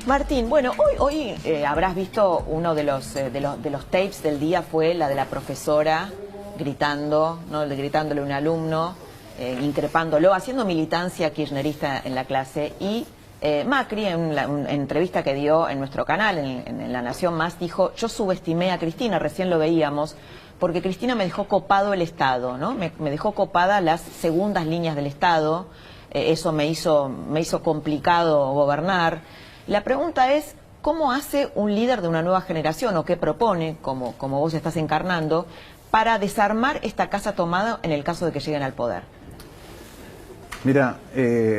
Martín, bueno, hoy habrás visto uno de los tapes del día, fue la de la profesora gritando, ¿no? Gritándole a un alumno, increpándolo, haciendo militancia kirchnerista en la clase. Y Macri, en una entrevista que dio en nuestro canal, en La Nación Más, dijo: yo subestimé a Cristina, recién lo veíamos, porque Cristina me dejó copado el Estado, ¿no? Me dejó copada las segundas líneas del Estado, eso me hizo complicado gobernar. La pregunta es, ¿cómo hace un líder de una nueva generación, o qué propone, como vos estás encarnando, para desarmar esta casa tomada en el caso de que lleguen al poder? Mira,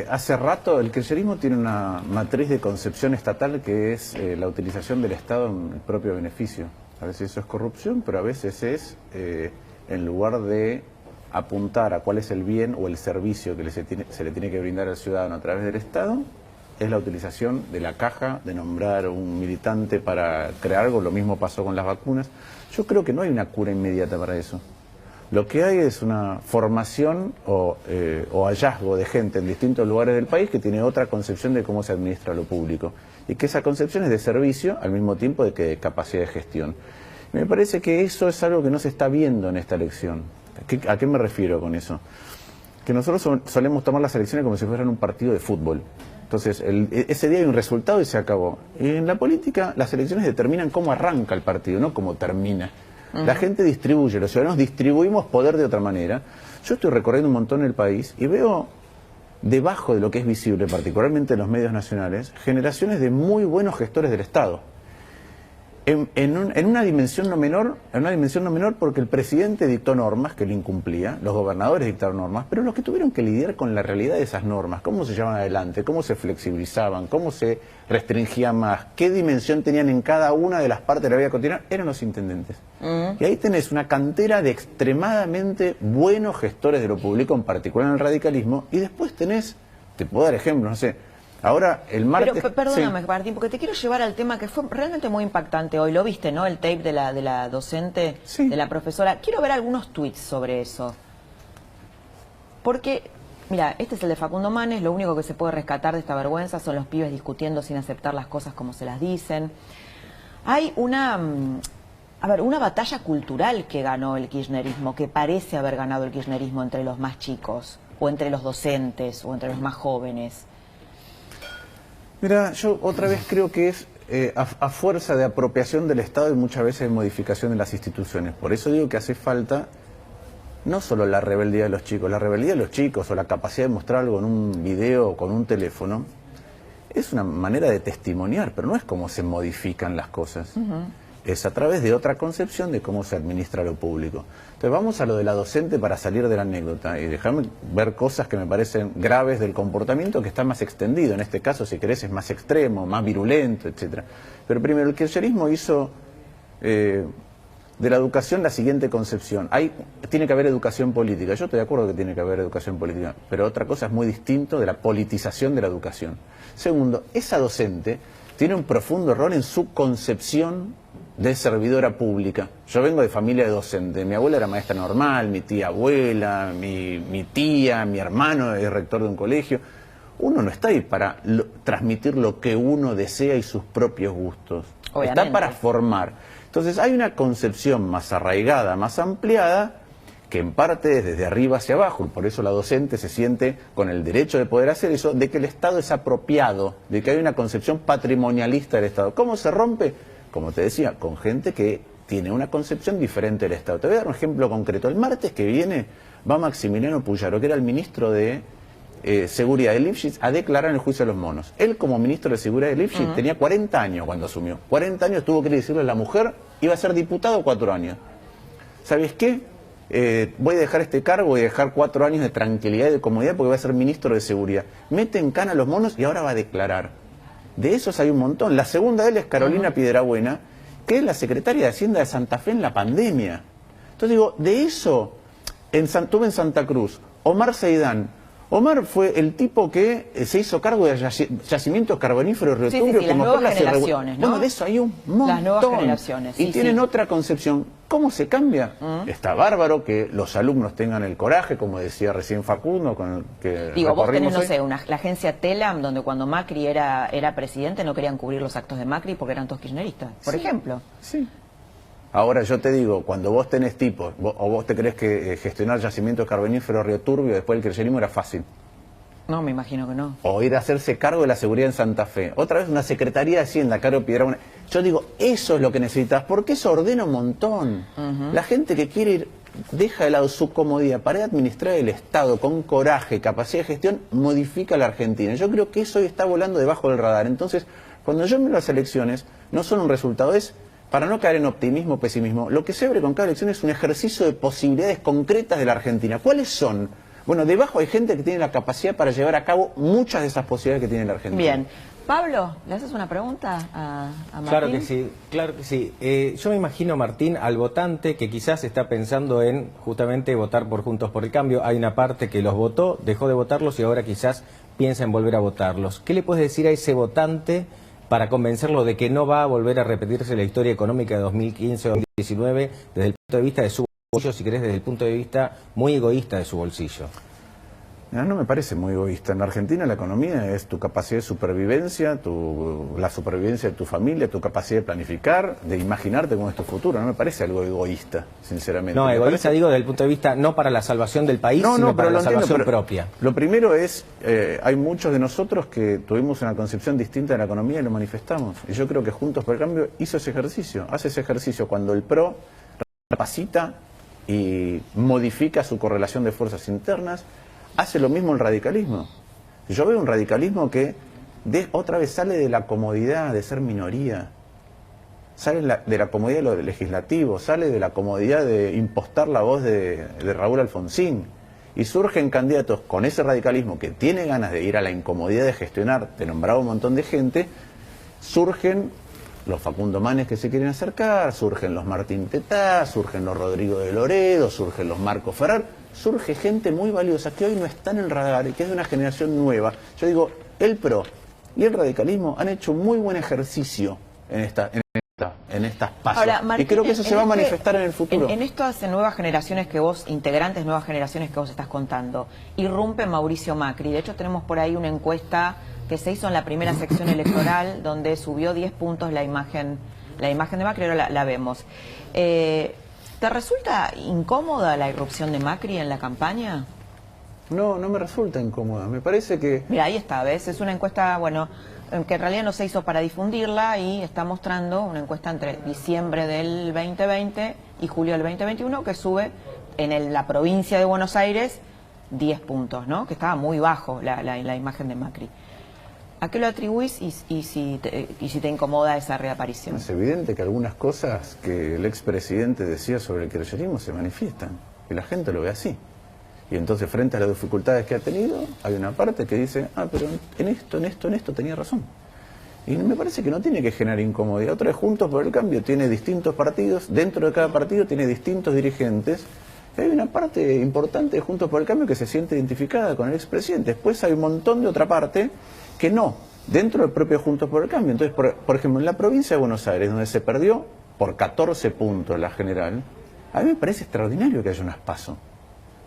hace rato el kirchnerismo tiene una matriz de concepción estatal que es la utilización del Estado en el propio beneficio. A veces eso es corrupción, pero a veces es, en lugar de apuntar a cuál es el bien o el servicio que se le tiene que brindar al ciudadano a través del Estado, es la utilización de la caja, de nombrar un militante para crear algo. Lo mismo pasó con las vacunas. Yo creo que no hay una cura inmediata para eso. Lo que hay es una formación o hallazgo de gente en distintos lugares del país que tiene otra concepción de cómo se administra lo público. Y que esa concepción es de servicio al mismo tiempo de que de capacidad de gestión. Y me parece que eso es algo que no se está viendo en esta elección. ¿A qué me refiero con eso? Que nosotros solemos tomar las elecciones como si fueran un partido de fútbol. Entonces, ese día hay un resultado y se acabó. Y en la política, las elecciones determinan cómo arranca el partido, no cómo termina. La gente distribuye, los ciudadanos distribuimos poder de otra manera. Yo estoy recorriendo un montón el país y veo, debajo de lo que es visible, particularmente en los medios nacionales, generaciones de muy buenos gestores del Estado. En una dimensión no menor, porque el presidente dictó normas que él incumplía, los gobernadores dictaron normas, pero los que tuvieron que lidiar con la realidad de esas normas, cómo se llevaban adelante, cómo se flexibilizaban, cómo se restringía más, qué dimensión tenían en cada una de las partes de la vida cotidiana, eran los intendentes. Y ahí tenés una cantera de extremadamente buenos gestores de lo público, en particular en el radicalismo, y después tenés, te puedo dar ejemplos, no sé. Ahora, el martes... Pero perdóname, sí, Martín, porque te quiero llevar al tema que fue realmente muy impactante hoy. Lo viste, ¿no? El tape de la docente, sí, de la profesora. Quiero ver algunos tweets sobre eso. Porque, mira, este es el de Facundo Manes. Lo único que se puede rescatar de esta vergüenza son los pibes discutiendo sin aceptar las cosas como se las dicen. Hay una batalla cultural que ganó el kirchnerismo, que parece haber ganado el kirchnerismo entre los más chicos, o entre los docentes, o entre los más jóvenes. Mira, yo otra vez creo que es a fuerza de apropiación del Estado y muchas veces de modificación de las instituciones. Por eso digo que hace falta no solo la rebeldía de los chicos. La rebeldía de los chicos o la capacidad de mostrar algo en un video o con un teléfono es una manera de testimoniar, pero no es cómo se modifican las cosas. Es a través de otra concepción de cómo se administra lo público. Entonces vamos a lo de la docente para salir de la anécdota y dejarme ver cosas que me parecen graves del comportamiento, que está más extendido. En este caso, si querés, es más extremo, más virulento, etc. Pero primero, el kirchnerismo hizo de la educación la siguiente concepción. Tiene que haber educación política. Yo estoy de acuerdo que tiene que haber educación política, pero otra cosa es muy distinto de la politización de la educación. Segundo, esa docente tiene un profundo error en su concepción de servidora pública. Yo vengo de familia de docente. Mi abuela era maestra normal, mi tía abuela, mi tía, mi hermano es rector de un colegio. Uno no está ahí para transmitir lo que uno desea y sus propios gustos. Obviamente. Está para formar. Entonces hay una concepción más arraigada, más ampliada, que en parte es desde arriba hacia abajo, y por eso la docente se siente con el derecho de poder hacer eso, de que el Estado es apropiado, de que hay una concepción patrimonialista del Estado. ¿Cómo se rompe? Como te decía, con gente que tiene una concepción diferente del Estado. Te voy a dar un ejemplo concreto. El martes que viene va Maximiliano Puyaro, que era el ministro de Seguridad de Lifshitz, a declarar en el juicio de los monos. Él, como ministro de Seguridad de Lifshitz, tenía 40 años cuando asumió. 40 años tuvo que decirle a la mujer, iba a ser diputado 4 años. ¿Sabes qué? Voy a dejar este cargo, voy a dejar 4 años de tranquilidad y de comodidad porque voy a ser ministro de Seguridad. Mete en cana a los monos y ahora va a declarar. De esos hay un montón. La segunda de él es Carolina Piedrabuena, que es la secretaria de Hacienda de Santa Fe en la pandemia. Entonces digo, de eso, tuve en Santa Cruz, Omar Seidán Omar fue el tipo que se hizo cargo de yacimientos carboníferos Río Turbio. Las nuevas generaciones, ¿no? Bueno, de eso hay un montón. Las nuevas generaciones, y tienen otra concepción. ¿Cómo se cambia? Está bárbaro que los alumnos tengan el coraje, como decía recién Facundo, con el que digo, vos tenés, no hoy. sé, la agencia Telam, donde cuando Macri era presidente no querían cubrir los actos de Macri porque eran todos kirchneristas, por ejemplo. Sí. Ahora yo te digo, cuando vos tenés tipos, o vos te crees que gestionar yacimientos carboníferos Río Turbio después del kirchnerismo era fácil. No, me imagino que no. O ir a hacerse cargo de la seguridad en Santa Fe. Otra vez una Secretaría de Hacienda, Caro Piedrabuena. Yo digo, eso es lo que necesitas, porque eso ordena un montón. La gente que quiere ir, deja de lado su comodidad para administrar el Estado con coraje, capacidad de gestión, modifica la Argentina. Yo creo que eso hoy está volando debajo del radar. Entonces, cuando yo miro las elecciones, no son un resultado, es... Para no caer en optimismo o pesimismo, lo que se abre con cada elección es un ejercicio de posibilidades concretas de la Argentina. ¿Cuáles son? Bueno, debajo hay gente que tiene la capacidad para llevar a cabo muchas de esas posibilidades que tiene la Argentina. Bien. Pablo, ¿le haces una pregunta a Martín? Claro que sí, claro que sí. Yo me imagino, Martín, al votante que quizás está pensando en justamente votar por Juntos por el Cambio. Hay una parte que los votó, dejó de votarlos y ahora quizás piensa en volver a votarlos. ¿Qué le puedes decir a ese votante para convencerlo de que no va a volver a repetirse la historia económica de 2015 o 2019 desde el punto de vista de su bolsillo, si querés, desde el punto de vista muy egoísta de su bolsillo? No me parece muy egoísta. En Argentina la economía es tu capacidad de supervivencia, la supervivencia de tu familia, tu capacidad de planificar, de imaginarte cómo es tu futuro. No me parece algo egoísta, sinceramente. No, me egoísta parece... digo desde el punto de vista no para la salvación del país, sino para la salvación propia. Lo primero es, hay muchos de nosotros que tuvimos una concepción distinta de la economía y lo manifestamos. Y yo creo que Juntos por el Cambio hizo ese ejercicio. Hace ese ejercicio cuando el PRO capacita y modifica su correlación de fuerzas internas. Hace lo mismo el radicalismo. Yo veo un radicalismo que otra vez sale de la comodidad de ser minoría, sale de la comodidad de lo legislativo, sale de la comodidad de impostar la voz de Raúl Alfonsín, y surgen candidatos con ese radicalismo que tiene ganas de ir a la incomodidad de gestionar, de nombrar a un montón de gente. Surgen los Facundo Manes que se quieren acercar, surgen los Martín Tetá, surgen los Rodrigo de Loredo, surgen los Marco Ferrer. Surge gente muy valiosa que hoy no está en el radar y que es de una generación nueva. Yo digo, el PRO y el radicalismo han hecho un muy buen ejercicio en estas pasos. Ahora, Martín, y creo que eso se va a manifestar en el futuro. En estas nuevas generaciones que vos, integrantes nuevas generaciones que vos estás contando, irrumpe Mauricio Macri. De hecho, tenemos por ahí una encuesta que se hizo en la primera sección electoral donde subió 10 puntos la imagen de Macri, ahora la vemos. ¿Te resulta incómoda la irrupción de Macri en la campaña? No, no me resulta incómoda. Me parece que... Mira, ahí está, ¿ves? Es una encuesta, bueno, que en realidad no se hizo para difundirla y está mostrando una encuesta entre diciembre del 2020 y julio del 2021 que sube en la provincia de Buenos Aires 10 puntos, ¿no? Que estaba muy bajo la imagen de Macri. ¿A qué lo atribuís y si te incomoda esa reaparición? Es evidente que algunas cosas que el expresidente decía sobre el kirchnerismo se manifiestan, y la gente lo ve así. Y entonces, frente a las dificultades que ha tenido, hay una parte que dice, pero en esto tenía razón. Y me parece que no tiene que generar incomodidad. Otra vez, Juntos por el Cambio tiene distintos partidos, dentro de cada partido tiene distintos dirigentes. Y hay una parte importante de Juntos por el Cambio que se siente identificada con el expresidente. Después hay un montón de otra parte que no, dentro del propio Juntos por el Cambio. Entonces, por ejemplo, en la provincia de Buenos Aires, donde se perdió por 14 puntos la general, a mí me parece extraordinario que haya unas PASO,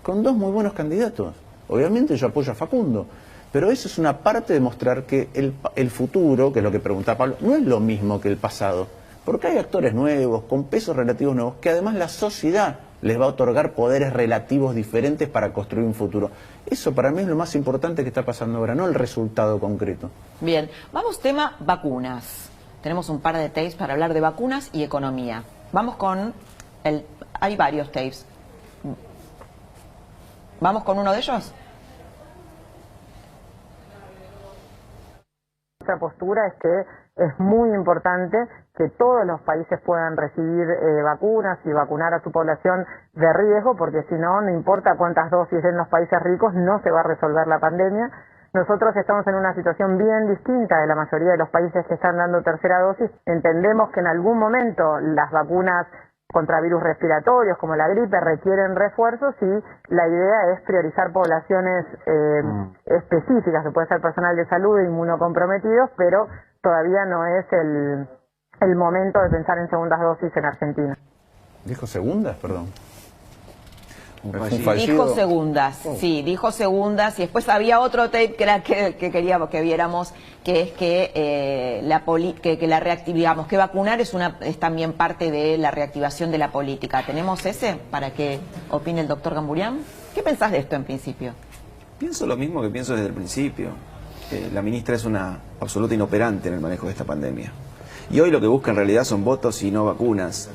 con dos muy buenos candidatos. Obviamente yo apoyo a Facundo, pero eso es una parte de mostrar que el futuro, que es lo que preguntaba Pablo, no es lo mismo que el pasado, porque hay actores nuevos, con pesos relativos nuevos, que además la sociedad les va a otorgar poderes relativos diferentes para construir un futuro. Eso para mí es lo más importante que está pasando ahora, no el resultado concreto. Bien, vamos tema vacunas. Tenemos un par de tapes para hablar de vacunas y economía. Vamos con hay varios tapes. ¿Vamos con uno de ellos? Nuestra postura es que es muy importante que todos los países puedan recibir vacunas y vacunar a su población de riesgo, porque si no, no importa cuántas dosis den los países ricos, no se va a resolver la pandemia. Nosotros estamos en una situación bien distinta de la mayoría de los países que están dando tercera dosis. Entendemos que en algún momento las vacunas contra virus respiratorios como la gripe requieren refuerzos y la idea es priorizar poblaciones específicas, que puede ser personal de salud e inmunocomprometidos, pero todavía no es el momento de pensar en segundas dosis en Argentina. ¿Dijo segundas? Perdón. Dijo segundas, sí, dijo segundas, y después había otro tape que era que queríamos que viéramos, que es que la reactividad, que vacunar es también parte de la reactivación de la política. ¿Tenemos ese para que opine el doctor Gamburian? ¿Qué pensás de esto en principio? Pienso lo mismo que pienso desde el principio. La ministra es una absoluta inoperante en el manejo de esta pandemia. Y hoy lo que busca en realidad son votos y no vacunas.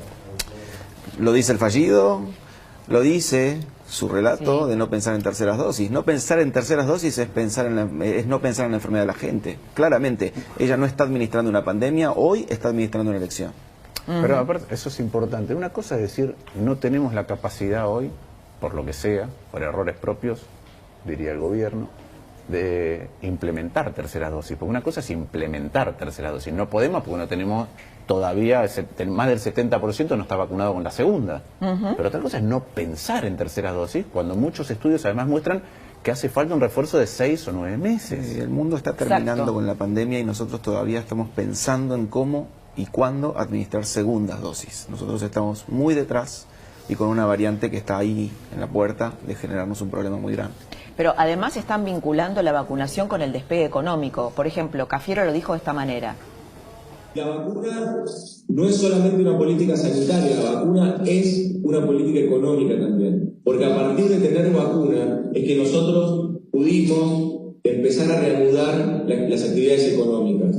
Lo dice el fallido, lo dice su relato de no pensar en terceras dosis. No pensar en terceras dosis es no pensar en la enfermedad de la gente. Claramente, ella no está administrando una pandemia, hoy está administrando una elección. Pero aparte, eso es importante. Una cosa es decir, no tenemos la capacidad hoy, por lo que sea, por errores propios, diría el gobierno, de implementar terceras dosis. Porque una cosa es implementar terceras dosis. No podemos porque no tenemos todavía, más del 70% no está vacunado con la segunda. Pero otra cosa es no pensar en terceras dosis, cuando muchos estudios además muestran que hace falta un refuerzo de 6 o 9 meses. El mundo está terminando con la pandemia y nosotros todavía estamos pensando en cómo y cuándo administrar segundas dosis. Nosotros estamos muy detrás y con una variante que está ahí en la puerta de generarnos un problema muy grande. Pero además están vinculando la vacunación con el despegue económico. Por ejemplo, Cafiero lo dijo de esta manera. La vacuna no es solamente una política sanitaria, la vacuna es una política económica también. Porque a partir de tener vacuna es que nosotros pudimos empezar a reanudar las actividades económicas.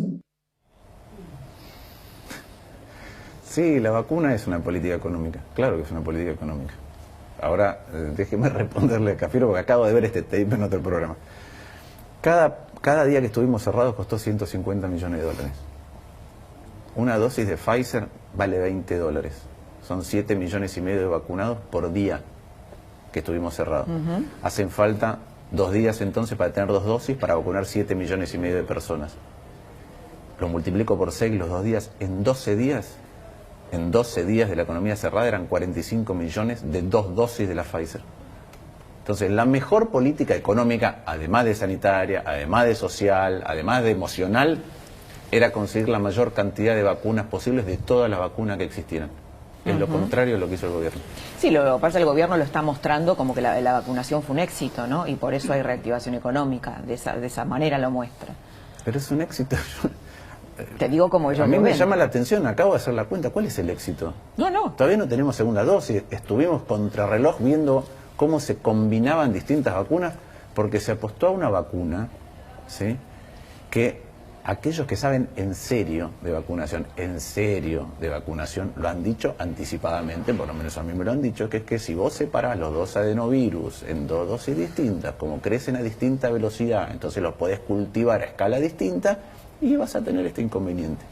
Sí, la vacuna es una política económica, claro que es una política económica. Ahora, déjeme responderle a Cafiero porque acabo de ver este tape en otro programa. Cada día que estuvimos cerrados costó 150 millones de dólares. Una dosis de Pfizer vale 20 dólares. Son 7 millones y medio de vacunados por día que estuvimos cerrados. Hacen falta 2 días entonces para tener 2 dosis para vacunar 7 millones y medio de personas. Lo multiplico por 6 los 2 días. En 12 días de la economía cerrada eran 45 millones de 2 dosis de la Pfizer. Entonces, la mejor política económica, además de sanitaria, además de social, además de emocional, era conseguir la mayor cantidad de vacunas posibles de todas las vacunas que existieran. Es lo contrario de lo que hizo el gobierno. Sí, lo que pasa es que el gobierno lo está mostrando como que la vacunación fue un éxito, ¿no? Y por eso hay reactivación económica, de esa manera lo muestra. Pero es un éxito. Te digo como yo. A mí me llama la atención, acabo de hacer la cuenta, ¿cuál es el éxito? No. Todavía no tenemos segunda dosis, estuvimos contrarreloj viendo cómo se combinaban distintas vacunas, porque se apostó a una vacuna, ¿sí?, que aquellos que saben en serio de vacunación, lo han dicho anticipadamente, por lo menos a mí me lo han dicho, que es que si vos separás los 2 adenovirus en 2 dosis distintas, como crecen a distinta velocidad, entonces los podés cultivar a escala distinta y vas a tener este inconveniente.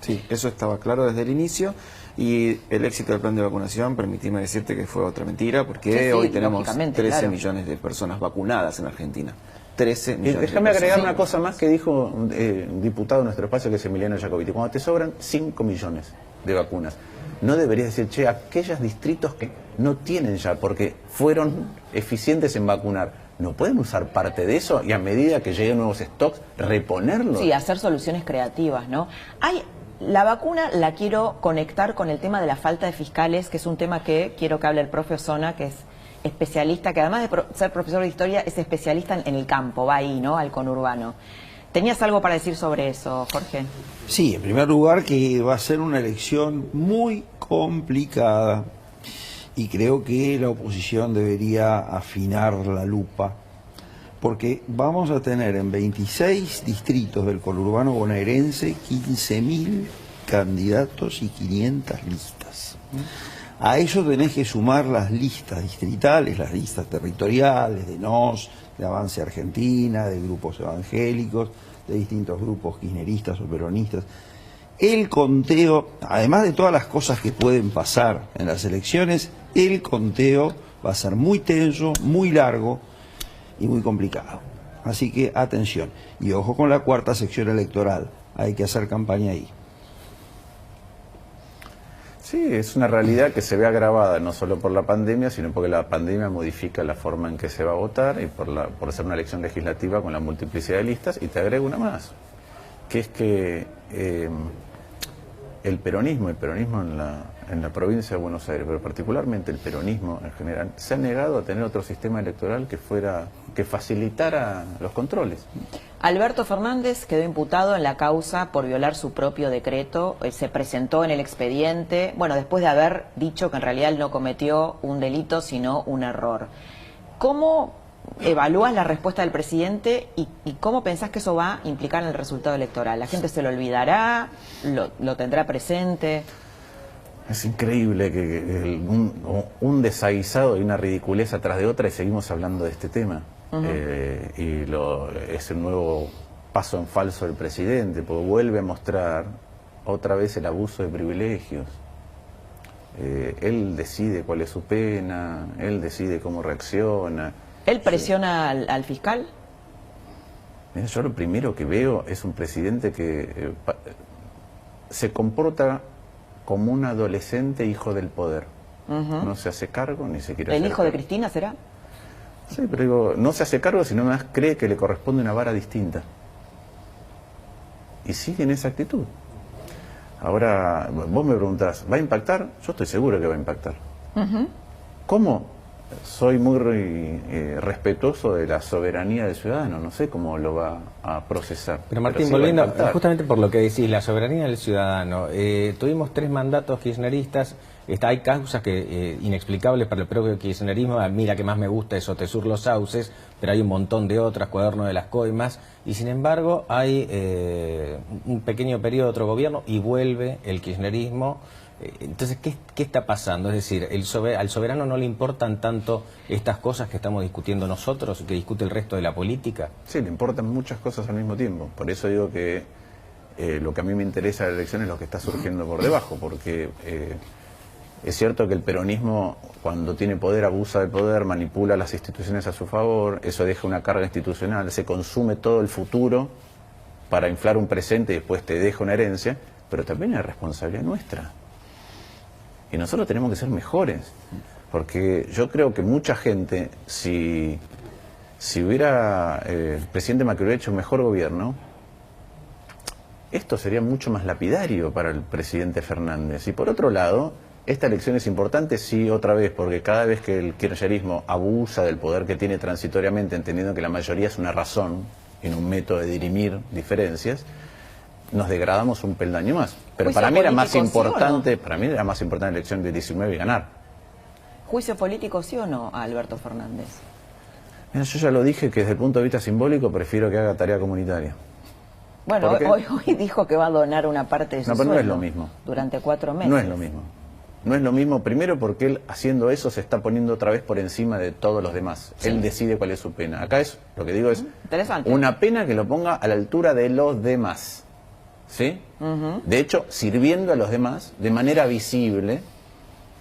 Sí, eso estaba claro desde el inicio. Y el éxito del plan de vacunación, permitime decirte que fue otra mentira, porque hoy tenemos 13 millones de personas vacunadas en Argentina. 13 millones. Y déjame agregar una cosa más que dijo un diputado de nuestro espacio, que es Emiliano Jacobiti. Cuando te sobran 5 millones de vacunas, no deberías decir, che, aquellos distritos que no tienen ya, porque fueron eficientes en vacunar, ¿no pueden usar parte de eso y a medida que lleguen nuevos stocks reponerlos? Sí, hacer soluciones creativas, ¿no? La vacuna la quiero conectar con el tema de la falta de fiscales, que es un tema que quiero que hable el profe Osona, que es especialista, que además de ser profesor de historia, es especialista en el campo, va ahí, ¿no?, al conurbano. ¿Tenías algo para decir sobre eso, Jorge? Sí, en primer lugar que va a ser una elección muy complicada y creo que la oposición debería afinar la lupa, porque vamos a tener en 26 distritos del conurbano bonaerense 15.000 candidatos y 500 listas. A eso tenés que sumar las listas distritales, las listas territoriales, de NOS, de Avance Argentina, de grupos evangélicos, de distintos grupos kirchneristas o peronistas. El conteo, además de todas las cosas que pueden pasar en las elecciones, el conteo va a ser muy tenso, muy largo y muy complicado. Así que atención. Y ojo con la cuarta sección electoral, hay que hacer campaña ahí. Sí, es una realidad que se ve agravada no solo por la pandemia, sino porque la pandemia modifica la forma en que se va a votar y por ser una elección legislativa con la multiplicidad de listas. Y te agrego una más, que es que el peronismo en la provincia de Buenos Aires, pero particularmente el peronismo en general, se ha negado a tener otro sistema electoral que facilitara los controles. Alberto Fernández quedó imputado en la causa por violar su propio decreto, se presentó en el expediente, bueno, después de haber dicho que en realidad él no cometió un delito, sino un error. ¿Cómo evalúas la respuesta del presidente y cómo pensás que eso va a implicar en el resultado electoral? ¿La gente se lo olvidará? ¿Lo tendrá presente? Es increíble que un desaguisado y una ridiculez atrás de otra y seguimos hablando de este tema. Es el nuevo paso en falso del presidente, porque vuelve a mostrar otra vez el abuso de privilegios. Él decide cuál es su pena, él decide cómo reacciona. ¿Él presiona al fiscal? Mira, yo lo primero que veo es un presidente que se comporta como un adolescente hijo del poder. No se hace cargo ni se quiere hacer ¿El hijo cargo. de Cristina será? Sí, pero digo, no se hace cargo, sino más cree que le corresponde una vara distinta. Y sigue en esa actitud. Ahora, vos me preguntás, ¿va a impactar? Yo estoy seguro que va a impactar. ¿Cómo? Soy muy respetuoso de la soberanía del ciudadano, no sé cómo lo va a procesar. Pero Martín, sí va a volviendo impactar. justamente por lo que decís, la soberanía del ciudadano, tuvimos 3 mandatos kirchneristas, hay causas que inexplicables para el propio kirchnerismo, a mí la que más me gusta es Sotesur Los Sauces, pero hay un montón de otras, Cuaderno de las Coimas, y sin embargo hay un pequeño periodo de otro gobierno y vuelve el kirchnerismo. Entonces, ¿qué está pasando? Es decir, al soberano no le importan tanto estas cosas que estamos discutiendo nosotros, que discute el resto de la política. Sí, le importan muchas cosas al mismo tiempo. Por eso digo que lo que a mí me interesa de la elección es lo que está surgiendo por debajo, porque es cierto que el peronismo, cuando tiene poder, abusa del poder, manipula las instituciones a su favor, eso deja una carga institucional, se consume todo el futuro para inflar un presente y después te deja una herencia, pero también es responsabilidad nuestra. Y nosotros tenemos que ser mejores, porque yo creo que mucha gente, si hubiera el presidente Macri hubiera hecho un mejor gobierno, esto sería mucho más lapidario para el presidente Fernández. Y por otro lado, esta elección es importante, sí, otra vez, porque cada vez que el kirchnerismo abusa del poder que tiene transitoriamente, entendiendo que la mayoría es una razón y no un método de dirimir diferencias, nos degradamos un peldaño más. Pero para mí era más importante, para mí era más importante la elección del 19 y ganar. ¿Juicio político sí o no a Alberto Fernández? Mira, yo ya lo dije que desde el punto de vista simbólico prefiero que haga tarea comunitaria. Bueno, hoy dijo que va a donar una parte de su No, pero no es sueldo lo mismo. durante 4 meses. No es lo mismo. No es lo mismo, primero porque él haciendo eso se está poniendo otra vez por encima de todos los demás. Sí. Él decide cuál es su pena. Acá es, lo que digo es, interesante, una pena que lo ponga a la altura de los demás. ¿Sí? De hecho, sirviendo a los demás de manera visible,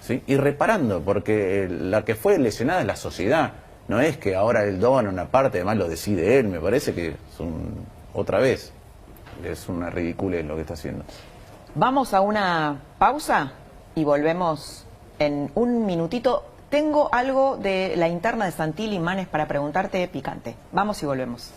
¿sí? Y reparando, porque la que fue lesionada es la sociedad. No es que ahora él dona una parte, además lo decide él. Me parece que es otra vez, es una ridiculez lo que está haciendo. Vamos a una pausa y volvemos en un minutito. Tengo algo de la interna de Santilli Manes para preguntarte picante. Vamos y volvemos.